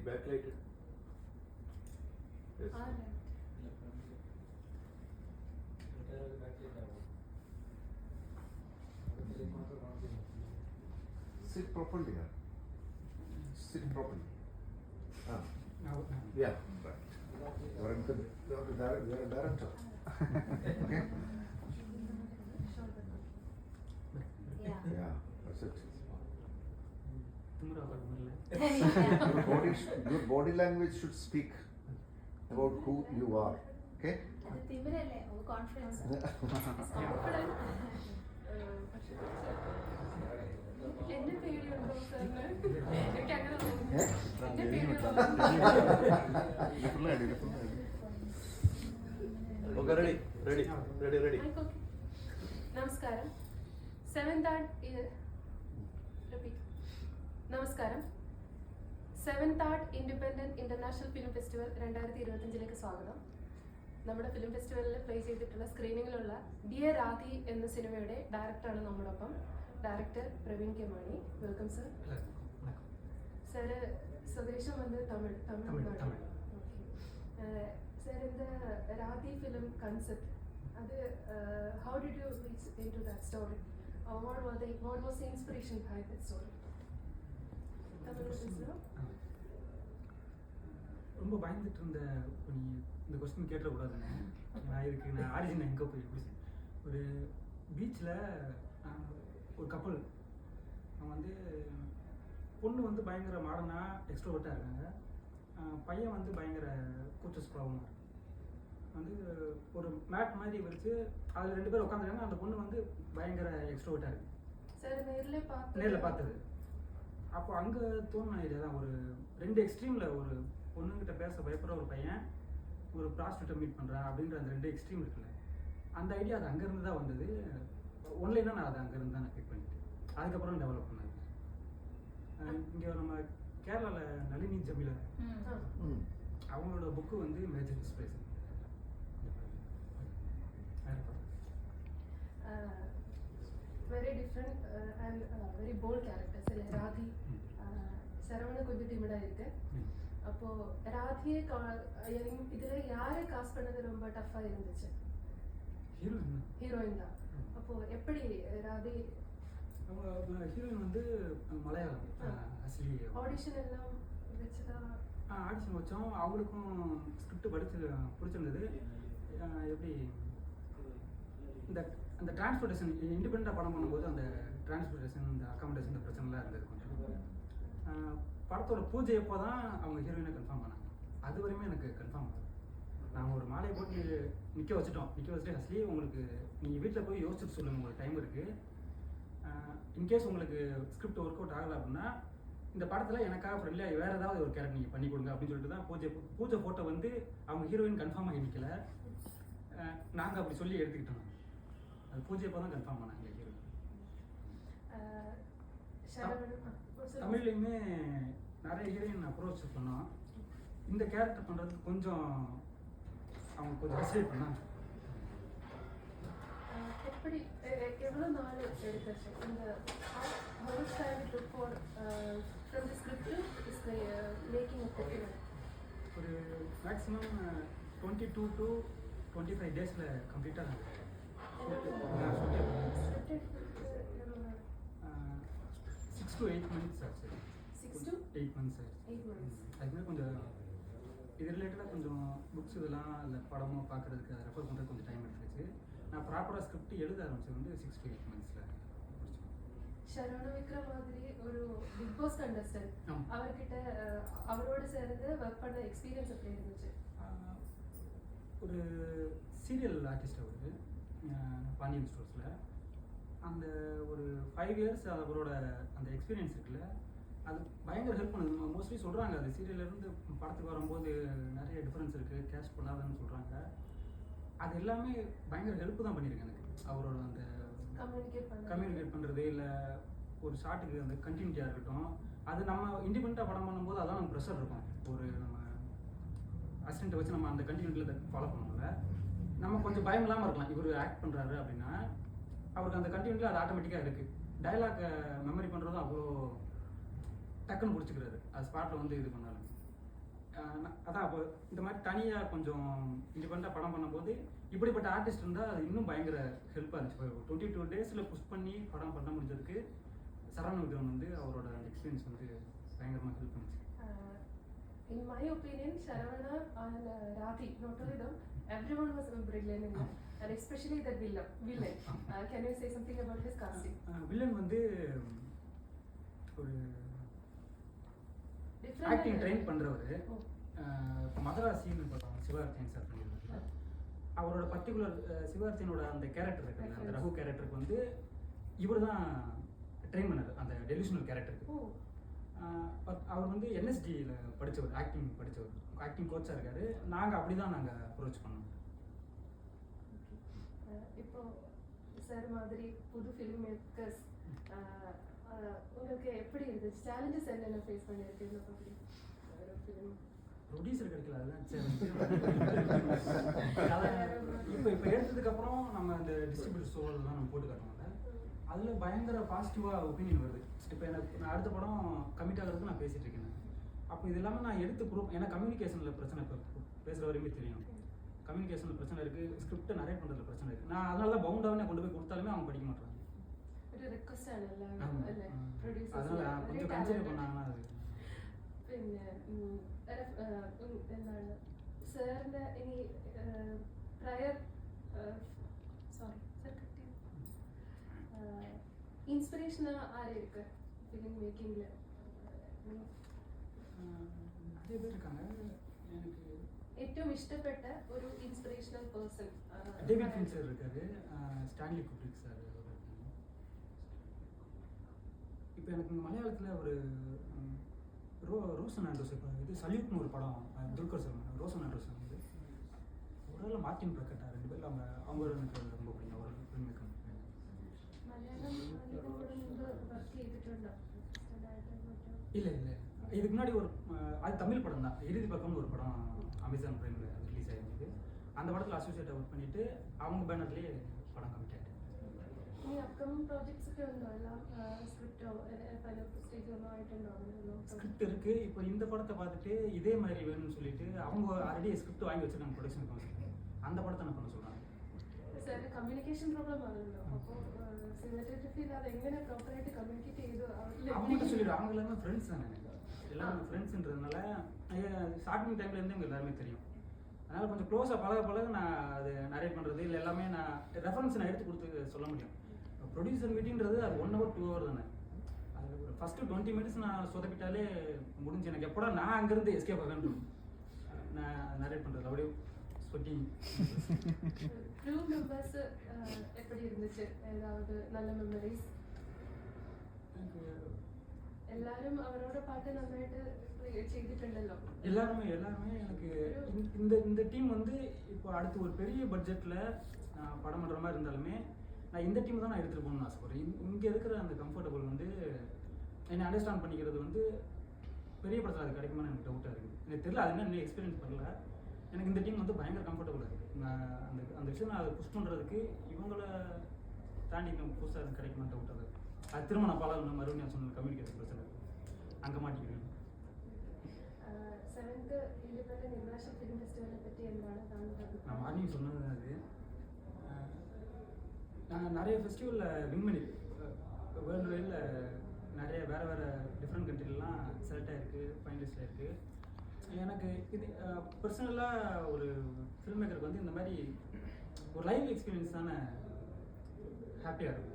backlighted. Yes. All right. Sit properly here. Sit properly. Ah. Now. Yeah. Right. You are a director. Okay. Yeah. That's it. Your body language should speak about who you are. Okay. അത് തിമിരല്ലേ confidence എന്നെ പേടിയുണ്ടോ സാറിന് എനിക്ക് അങ്ങനെ തോന്നുന്നു എന്നെ പേടിയുണ്ടോ Okay, ready. നമസ്കാരം seventh art independent international film festival 2025 സ്വാഗതം. നമ്മുടെ ഫിലിം ഫെസ്റ്റിവലിൽ പ്ലേ ചെയ്തിട്ടുള്ള സ്ക്രീനിങ്ങിലുള്ള ഡിയർ രാധി എന്ന സിനിമയുടെ ഡയറക്ടറാണ് നമ്മോടൊപ്പം. Director Praveen K Mani. Welcome sir. Sir സ്വദേശം வந்து Tamil Nadu. Sir, in the Radhi film concept, how did you reach into that story? What was the inspiration behind that story? ரொம்ப பயந்துட்டு இருந்த இந்த கொஸ்டின் கேட்டக்கூடாதுன்னு நான் ஆரிஜின் எங்கே போய் ஒரு பீச்சில் ஒரு கப்பல் அவங்க வந்து பொண்ணு வந்து பயங்கர மாடர்னாக எக்ஸ்ட்ரோவர்ட்டாக இருக்காங்க, பையன் வந்து பயங்கர கூச்ச சுபாவமாக இருக்கு. வந்து ஒரு மேட் மாதிரி வச்சு அதில் 2 பேர் உட்காந்துருக்காங்க. அந்த பொண்ணு வந்து பயங்கர எக்ஸ்ட்ரோவர்ட்டாக இருக்கு. நேரில் பார்த்தது. அப்போ அங்கே தோணுன ஐடியா தான், ஒரு 2 எக்ஸ்ட்ரீமில் ஒரு பொண்ணுங்கிட்ட பேச பயப்படுற ஒரு பையன் ஒரு ப்ராஸ்டியூட்டை மீட் பண்ணுறான் அப்படின்ற அந்த 2 எக்ஸ்ட்ரீம் இருக்குல்ல, அந்த ஐடியா அது அங்கேருந்து தான் வந்தது. ஒன்லைனாக நான் அதை அங்கேருந்து தான் நான் பிக் பண்ணிட்டேன். அதுக்கப்புறம் டெவலப் பண்ணது. இங்கே நம்ம கேரளாவில் நளினி ஜமீலா அவங்களோட புக்கு வந்து major inspiration. Very different and very bold characters. Rathi Saravana கொஞ்சம் டிமிடா இருக்கு. அப்போ ராதியை இதுல யாரை காஸ்ட் பண்ணது ரொம்ப டஃபா இருந்துச்சு? ஹீரோயின் தான். அப்போ எப்படி ராதி? ஹீரோயின் வந்து மலையாளம் அஸ்லி. ஆடிஷன் எல்லாம் வச்சுதான் ஆடிஷன் வச்சோம். அவங்களுக்கும் ஸ்கிரிப்ட் பிடிச்சிருந்தது. எப்படி இந்த அந்த டிரான்ஸ்போர்ட்டேஷன் இண்டிபெண்டாக படம் பண்ணும்போது அந்த டிரான்ஸ்போர்ட்டேஷன் இந்த அக்காமடேஷன் பிரச்சனைலாம் இருந்தது கொஞ்சம். படத்தோட பூஜை எப்போ தான் அவங்க ஹீரோயினை கன்ஃபார்ம் பண்ணாங்க. அது வரையுமே எனக்கு கன்ஃபார்ம் ஆகும். நாங்கள் ஒரு மாலையை போட்டு நிற்க வச்சுட்டு அஸ்லி உங்களுக்கு நீங்கள் வீட்டில் போய் யோசிச்சுட்டு சொல்லுங்கள், உங்களுக்கு டைம் இருக்குது. இன்கேஸ் உங்களுக்கு ஸ்கிரிப்ட் ஒர்க் அவுட் ஆகலை அப்படின்னா இந்த படத்தில் எனக்காக ஃப்ரெண்ட்லியாக வேறு ஏதாவது ஒரு கேரக்டர் நீங்கள் பண்ணி கொடுங்க அப்படின்னு சொல்லிட்டு தான் பூஜை ஃபோட்டோ வந்து அவங்க ஹீரோயின் கன்ஃபார்ம் ஆகி நிற்கல, நாங்கள் அப்படி சொல்லி எடுத்துக்கிட்டோம். அது பூஜை எப்போ தான் கன்ஃபார்ம் பண்ணாங்க ஹீரோயின். தமிழ்லையுமே நிறைய ஹீரோயின் அப்ரோச் பண்ணோம். இந்த கேரக்டர் பண்ணுறதுக்கு கொஞ்சம் அவங்க கொஞ்சம் ஹெசிடேட் பண்ணாங்க. எப்படி எவ்வளோ நாள் எடுத்துச்சு இந்த house time for from the script is making a picture? ஒரு மேக்ஸிமம் 22 to 25 டேஸில் கம்ப்ளீட்டாக 6 to 8 months ஆச்சு. 6 to 8 months ஆச்சு. அதுமாதிரி கொஞ்சம் இது ரிலேட்டடாக கொஞ்சம் புக்ஸ் இதெல்லாம் இல்லை படமோ பார்க்குறதுக்கு அதை ரெஃபர் பண்ணுறது கொஞ்சம் டைம் எடுத்துச்சு. நான் ப்ராப்பராக ஸ்கிரிப்ட் எழுத ஆரம்பிச்சது வந்து 6 to 8 monthsல. சரவண விக்ரம் மாதிரி ஒரு பிக் பாஸ் கண்டஸ்டன்ட், அவர்கிட்ட அவரோட சேர்ந்து ஒர்க் பண்ண எக்ஸ்பீரியன்ஸ் எப்படி இருந்துச்சு? ஒரு சீரியல் ஆர்டிஸ்ட் அவர் பாண்டியன் ஸ்டோர்ஸில். அந்த ஒரு 5 years அவரோட அந்த எக்ஸ்பீரியன்ஸ் இருக்குல்ல, அது பயங்கர ஹெல்ப் பண்ணுது. மோஸ்ட்லி சொல்கிறாங்க அது சீரியல்லேருந்து படத்துக்கு வரும்போது நிறைய டிஃப்ரென்ஸ் இருக்குது, கேஷ் பண்ணாதுன்னு சொல்கிறாங்க. அது எல்லாமே பயங்கர ஹெல்ப் தான் பண்ணியிருக்கு எனக்கு. அவரோட அந்த கம்யூனிகேட் பண்ணுறது இல்லை ஒரு ஷார்ட்டுக்கு அந்த கண்டினியூட்டியாக இருக்கட்டும், அது நம்ம இண்டிபெண்ட்டாக படம் பண்ணும்போது அதான் நம்ம ப்ரெஷர் இருக்கும். ஒரு நம்ம அசிஸ்டண்ட்டை வச்சு நம்ம அந்த கண்டினியூட்டியில் ஃபாலோ பண்ணோம்ல, நம்ம கொஞ்சம் பயம் இல்லாமல் இருக்கலாம். இவர் ஆக்ட் பண்ணுறாரு அப்படின்னா அவருக்கு அந்த கண்டினியூட்டியில் அது ஆட்டோமேட்டிக்காக இருக்குது. டைலாக் மெமரி பண்ணுறதும் அவ்வளோ டக்குன்னு பிடிச்சிக்கிறாரு. அது ஸ்பாட்டில் வந்து இது பண்ணாலும் அதான் அப்போ இந்த மாதிரி தனியாக கொஞ்சம் இண்டிபெண்டாக படம் பண்ணும்போது இப்படிப்பட்ட ஆர்டிஸ்ட் இருந்தால் அது இன்னும் பயங்கர ஹெல்ப்பாக இருந்துச்சு. இப்போ 22 டேஸில் புஷ் பண்ணி படம் பண்ண முடிஞ்சதுக்கு சரவண விக்ரம் வந்து அவரோட அந்த எக்ஸ்பீரியன்ஸ் வந்து பயங்கரமாக ஹெல்ப் பண்ணுச்சு. In my opinion, Sharavana and Rathi, not only them, everyone was brilliant in that, and especially the villain. Can you say something about his casting? Villain வந்து ஒரு Different ஆக்டிங் ட்ரெயின் பண்ணுறவர். Oh. இப்போ மதராசின்னு படம் Sivakarthikeyan sir பண்ணியிருக்காரு. அவரோட particular சிவகார்த்தியனோட அந்த character இருக்குல்ல, அந்த ரகு கேரக்டருக்கு வந்து இவர் தான் ட்ரெயின் பண்ணார் அந்த டெலிஷனல் கேரக்டருக்கு. Oh. அவர் வந்து என்எஸ்டியில் படித்தவர், ஆக்டிங் படித்தவர், ஆக்டிங் கோச்சாக இருக்காரு. நாங்கள் அப்படி தான் நாங்கள் அப்ரோச் பண்ணோம். இப்போ சார் மாதிரி புது ஃபிலிம் மேக்கர்ஸ் உங்களுக்கு எப்படி இருந்துச்சு? சேலஞ்சஸ் என்னென்ன ஃபேஸ் பண்ணியிருக்கீங்க? ஒரு ஃபிலிம் ப்ரொடியூசர் கிடைக்கல, அதுதான் இப்போ எடுத்ததுக்கப்புறம் நம்ம அந்த டிஸ்ட்ரிபியூட்டர் ஷோலாம் நம்ம போட்டு காட்டுவோம்ல, அதில் பயங்கர பாசிட்டிவாக ஒப்பீனியன் வருது. இப்போ எனக்கு நான் அடுத்த படம் கமிட் ஆகிறதுக்கு நான் பேசிகிட்டு இருக்கேன். அப்போ இது இல்லாமல் நான் எடுத்து ப்ரூவ், ஏன்னா கம்யூனிகேஷனில் பிரச்சனை, இப்போ பேசுகிற வரையுமே தெரியும் கம்யூனிகேஷனில் பிரச்சனை இருக்குது, ஸ்கிரிப்டை நரேட் பண்ணுறதுல பிரச்சனை இருக்குது. நான் அதனால தான் பவுண்டாகவே கொண்டு போய் கொடுத்தாலுமே அவங்க படிக்க மாட்டாங்க. ഒരു റിക്വസ്റ്റ് ആണ് அதனால கொஞ்சம் கன்சிடர் பண்ணாங்கன்னா அது പിന്നെ എന്താണ് സാറിൻ്റെ ഇനി പ്രയർ സോറി സാർ ഇൻസ്പിറേഷൻ ആരായിരിക്കും ഫിലിം മേക്കിങ്ങിൽ? நிறைய பேர் இருக்காங்க. எனக்கு ഏറ്റവും ഇഷ്ടപ്പെട്ട ഒരു ഇൻസ്പിറേഷണൽ പേഴ്സൺ டேவிட் ஃபின்ச்சர் இருக்காரு, ஸ்டான்லி குப்ரிக் சார். இப்போ எனக்கு மலையாளத்தில் ஒரு ரோசன் ஆண்ட்ரூஸ், இப்போ இது சல்யூட்னு ஒரு படம் துல்கர் சல்மான், ரோசன் ஆண்ட்ரூஸ் வந்து ஒரு மார்ட்டின் பிரக்கட்டா, 2 பேர் அவங்க எனக்கு ரொம்ப பிடிக்கும். ஒரு ஃபில்ம் மேக்கர். இல்லை இதுக்கு முன்னாடி ஒரு அது தமிழ் படம் தான், இறுதி பக்கம்னு ஒரு படம் அமேசான் பிரைமில் ரிலீஸ் ஆகிருந்தது. அந்த படத்தில் அசோசியேட்டாக ஒர்க் பண்ணிவிட்டு அவங்க பேனர்லேயே படம் கமிட் ஆகிட்டு. ഈ അപ്കമിങ് പ്രോജക്ട്സ് ഒക്കെ ഉണ്ടോ? എല്ലാം സ്ക്രിപ്റ്റോ ഫൈനൽ സ്റ്റേജോ ഒന്നും ആയിട്ടുണ്ടോ? ஸ்கிரிப்ட் இருக்குது. இப்போ இந்த படத்தை பார்த்துட்டு இதே மாதிரி வேணும்னு சொல்லிட்டு அவங்க ஆல்ரெடி ஸ்கிரிப்ட் வாங்கி வச்சுருக்காங்க ப்ரொடக்ஷன் கவுன்சில். அந்த படத்தை நான் பண்ண சொல்கிறாங்க. സാർ കമ്മ്യൂണിക്കേഷൻ പ്രോബ്ലം ആണല്ലോ, അപ്പോൾ സിനിമാറ്റോഗ്രഫിയിൽ അത് എങ്ങനെ പ്രോപ്പറായിട്ട് കമ്മ്യൂണിക്കേറ്റ് ചെയ്തു? அவங்ககிட்ட சொல்லிடுவோம், அவங்க எல்லாமே ஃப்ரெண்ட்ஸ் தானே, எல்லாமே ஃப்ரெண்ட்ஸுன்றதுனால ஸ்டார்டிங் டைம்லேருந்து எங்களுக்கு எல்லாருமே தெரியும். அதனால் கொஞ்சம் க்ளோஸாக பழக நான் அது நரேட் பண்ணுறது இல்லை எல்லாமே நான் ரெஃபரன்ஸ் நான் எடுத்து கொடுத்து சொல்ல முடியும். ப்ரொடியூசர் மீட்டிங்கிறது அது 1 hour 2 hour தானே. அது ஒரு ஃபஸ்ட்டு 20 minutes நான் சொதப்பிட்டாலே முடிஞ்சு. எனக்கு எப்போடா நான் அங்கேருந்து எஸ்கேப் ஆகணும் நான் நரேட் பண்ணுறது அப்படியே சொட்டி. க்ரூ மெம்பர்ஸ் எப்படி இருந்துச்சு? ஏதாவது நல்ல மெமரிஸ்? எல்லாரும் அவரோட பாட்டு நന്നായിട്ട് ചെയ്തിട്ടുണ്ടല്ലോ. எல்லாருமே எனக்கு இந்த டீம் வந்து இப்போ அடுத்து ஒரு பெரிய பட்ஜெட்டில் படம் பண்ணுற மாதிரி இருந்தாலுமே நான் இந்த டீம் தான் நான் எடுத்துகிட்டு போகணும்னு ஆசைப்படுறேன். இங்கே இருக்கிற அந்த கம்ஃபர்டபுள் வந்து என்னை அண்டர்ஸ்டாண்ட் பண்ணிக்கிறது வந்து பெரிய படத்தில் அது கிடைக்குமான்னு எனக்கு டவுட்டாக இருக்குது. எனக்கு தெரியல, அது இன்னும் எக்ஸ்பீரியன்ஸ் பண்ணல. எனக்கு இந்த டீம் வந்து பயங்கர கம்ஃபர்டபுளாக இருக்குது. நான் அந்த விஷயம் நான் அதை புஷ் பண்ணுறதுக்கு இவங்கள தாண்டி இன்னும் புதுசாக கிடைக்குமான்னு டவுட்டாக இருக்குது. அது திரும்ப நான் பழகணும், மறுபடியும் நான் சொன்ன கம்யூனிகேஷன் பிரச்சனை அங்கே மாட்டிக்கிறேன். 7th ഇൻഡിപെൻഡന്റ് ഇന്റർനാഷണൽ ഫിലിം ഫെസ്റ്റിവലിനെ പറ്റി എന്താണ് താങ്കൾ? நான் மார்னிங் சொன்னது அது. நான் நிறைய ஃபெஸ்டிவலில் வின் பண்ணி வேர்ல்டு வைடில் நிறைய வேறு டிஃப்ரெண்ட் கண்ட்ரிலலாம் செலக்ட் ஆகிருக்கு, ஃபைனலிஸ்ட் ஆகிருக்கு. எனக்கு இது பர்சனலாக ஒரு ஃபில்ம் மேக்கருக்கு வந்து இந்த மாதிரி ஒரு லைவ் எக்ஸ்பீரியன்ஸ் தானே ஹாப்பியாக இருக்கும்.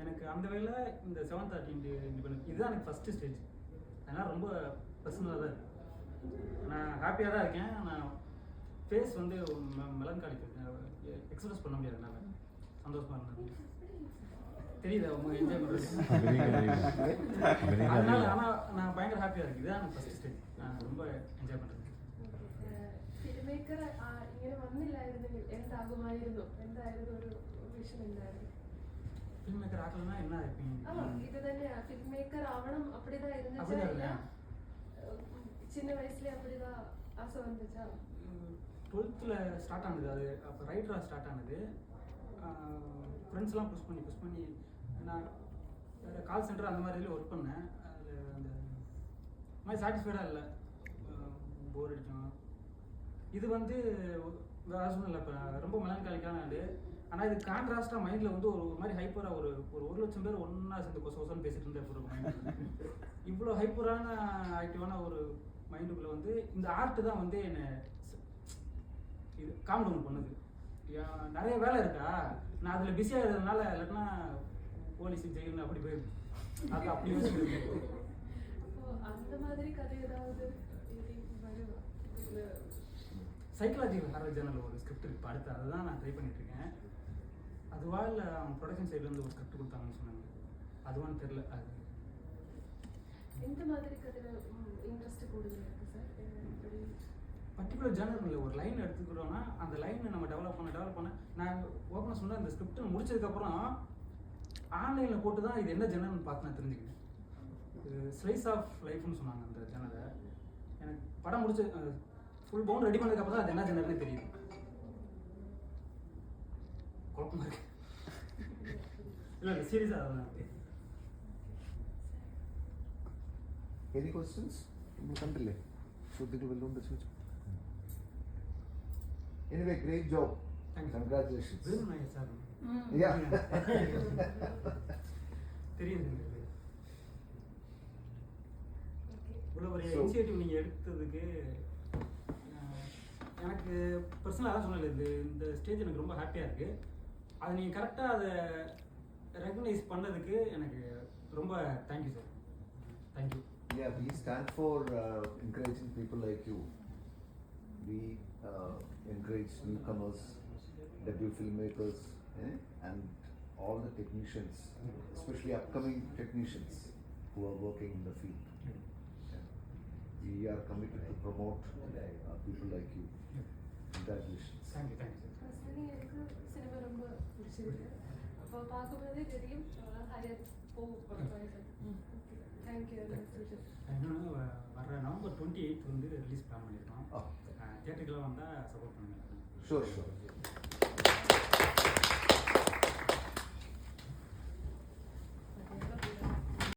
எனக்கு அந்த வேளையில் இந்த 7th இண்டிபெண்டன்ட் இதுதான் எனக்கு ஃபஸ்ட்டு ஸ்டேஜ். அதனால் ரொம்ப பர்சனலாக தான் இருக்குது. நான் ஹாப்பியாக தான் இருக்கேன். நான் ஃபேஸ் வந்து மெலன்காலிக் எக்ஸ்பிரஸ் பண்ண முடியாது, என்னால் சந்தோஷமாக இருந்தது தெரியுது அவங்க என்ஜாய் பண்ணுறது. அதனால ஆனால் நான் பயங்கர ஹாப்பியாக இருக்குது. இதுதான் எனக்கு ஃபஸ்ட்டு ஸ்டேஜ். நான் ரொம்ப என்ஜாய் பண்ணுறது. ഫിലിം മേക്കർ ഇങ്ങനെ വന്നില്ലായിരുന്നെങ്കിൽ എന്താകുമായിരുന്നു? എന്തായിരുന്നു ഒരു വിഷൻ? എന്തായിരുന്നു ஃபில்ம் மேக்கர் ஆகலைன்னா என்ன இருப்பீங்க? இது தானே ஃபிலிம் மேக்கர் ஆகணும் அப்படிதான் இருந்துச்சா? இல்ல சின்ன வயசுல அப்படிதான் ஆசை வந்துச்சா? 12th ஸ்டார்ட் ஆனது அது. அப்போ ரைட்டராக ஸ்டார்ட் ஆனது. ஃப்ரெண்ட்ஸ்லாம் புஷ் பண்ணி நான் வேறு கால் சென்டர் அந்த மாதிரி ஒர்க் பண்ணேன். அதில் அந்த மாதிரி சாட்டிஸ்ஃபைடாக இல்லை, போர் அடிக்கும். இது வந்து சொன்னல இப்போ ரொம்ப மெலான்காலிக்கான ஆடு. ஆனால் இது கான்ட்ராஸ்டாக மைண்டில் வந்து ஒரு மாதிரி ஹைப்பராக ஒரு லட்சம் பேர் ஒன்றா சேர்ந்து கொசன்னு பேசிட்டு இருந்த ஒரு மைண்ட். இவ்வளோ ஹைப்பரான ஆக்டிவான ஒரு மைண்டுக்குள்ளே வந்து இந்த ஆர்ட்டு தான் வந்து என்னை இது காம் டவுன் பண்ணுது. நிறைய வேலை இருக்கா, நான் அதில் பிஸியாக இருக்கிறதுனால இல்லைன்னா போலீஸ் ஜெயில்னு அப்படி போயிருக்கு. அது அப்படி யோசிக்கிறது. அந்த மாதிரி கதை ஏதாவது சைக்கலாஜிக்கல் ஹாரர் ஜேர்னல் ஒரு ஸ்கிரிப்ட் இருக்கு, அடுத்து அதை தான் நான் ட்ரை பண்ணிட்டு இருக்கேன். அதுவா இல்லை அவங்க ப்ரொடக்ஷன் சைட்லேருந்து ஒரு ஸ்கிரிப்ட் கொடுத்தாங்கன்னு சொன்னாங்க, அதுவான்னு தெரில. அது எந்த மாதிரி கதையில் இன்ட்ரெஸ்ட் கூடுதலாக இருக்குது சார்? பர்டிகுலர் ஜேர்னல் ஒரு லைன் எடுத்துக்கிறோன்னா அந்த லைனை நம்ம டெவலப் பண்ண நான் ஓப்பனாக சொன்ன அந்த ஸ்கிரிப்ட் முடிச்சதுக்கப்புறம் ஆன்லைனில் போட்டு தான் இது என்ன ஜேர்னல்னு பார்த்து நான் தெரிஞ்சுக்கிட்டேன். ஸ்லைஸ் ஆஃப் லைஃப்னு சொன்னாங்க அந்த ஜேர்னலை. எனக்கு படம் முடிச்சு ஃபுல் பவுண்ட் ரெடி பண்ணதுக்கப்புறம் தான் அது என்ன ஜேர்னல்னு தெரியுது. குழப்பமாக இருக்கு. இல்லை சீரியஸாக அதுதான். Any questions? നിങ്ങൾ കണ്ടില്ലേ ശ്രുതികൾ വല്ലതുകൊണ്ട് ചോദിച്ചു. Anyway, great job. Congratulations. வெறும் நான் சார் Yeah. தெரியுது. இவ்வளோ ஒரு இனிஷியேட்டிவ் நீங்கள் எடுத்ததுக்கு எனக்கு பர்சனலாக தான் சொன்னல, இந்த ஸ்டேஜ் எனக்கு ரொம்ப ஹாப்பியாக இருக்குது. அதை நீங்கள் கரெக்டாக அதை ரெக்கக்னைஸ் பண்ணதுக்கு எனக்கு ரொம்ப thank you sir. Thank you. Yeah, we stand for encouraging people like you. We encourage newcomers, debut filmmakers, and all the technicians, especially upcoming technicians who are working in the field. We are committed to promote people like you. Congratulations. Thank you thank you sir. Personally எனக்கு cinema ரொம்ப பிடிச்சிருக்கு. அப்போ பார்க்கும்போதே தெரியும் higher போகும். Thank you. இன்னொன்று வர November 28 வந்து ரிலீஸ் பிளான் பண்ணியிருக்கோம். தியேட்டருக்குலாம் வந்தால் சப்போர்ட் பண்ணுங்கள். Sure.